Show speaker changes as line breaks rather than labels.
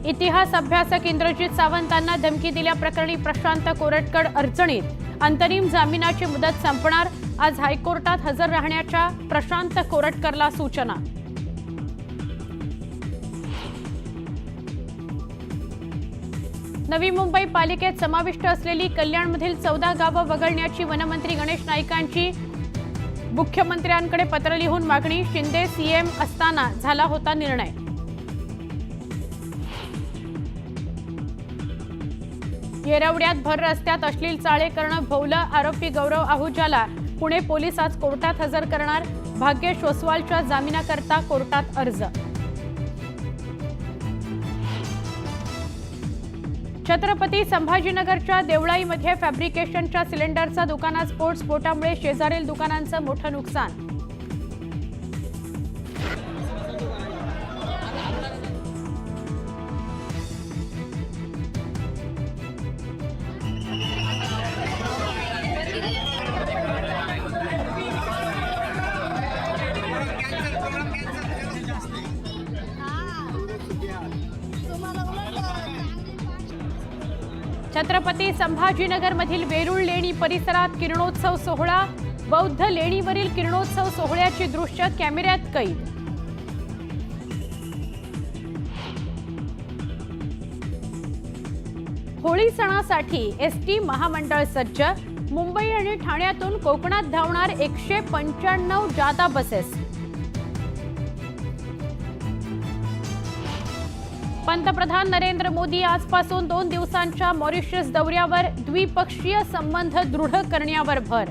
इतिहास अभ्यासक इंद्रजित सावंतांना धमकी दिल्याप्रकरणी प्रशांत कोरटकर अडचणीत, अंतरिम जामिनाची मुदत संपणार, आज हायकोर्टात हजर राहण्याच्या प्रशांत कोरटकरला सूचना। नवी मुंबई पालिकेत समाविष्ट असलेली कल्याणमधील 14 गावं वगळण्याची वनमंत्री गणेश नाईकांची मुख्यमंत्र्यांकडे पत्र लिहून मागणी, शिंदे सीएम असताना झाला होता निर्णय। येरवड्यात भर रस्त्यात अश्लील चाळे करणं भोवलं, आरोपी गौरव आहुजाला पुणे पोलीस आज कोर्टात हजर करणार, भाग्येश ओसवालच्या जामिनाकरता कोर्टात अर्ज। छत्रपती संभाजीनगरच्या देवळाईमध्ये फॅब्रिकेशनच्या सिलेंडरचा दुकानात स्फोट, स्फोटामुळे शेजारील दुकानांचं मोठं नुकसान। छत्रपती संभाजीनगरमधील वेरूळ लेणी परिसरात किरणोत्सव सोहळा, बौद्ध लेणीवरील किरणोत्सव सोहळ्याची दृश्य कॅमेऱ्यात कैद। होळी सणासाठी एसटी महामंडळ सज्ज, मुंबई आणि ठाण्यातून कोकणात धावणार 195 जादा बसेस। पंतप्रधान नरेंद्र मोदी आजपासून 2 दिवसांच्या मॉरिशस दौऱ्यावर, द्विपक्षीय संबंध दृढ करण्यावर भर।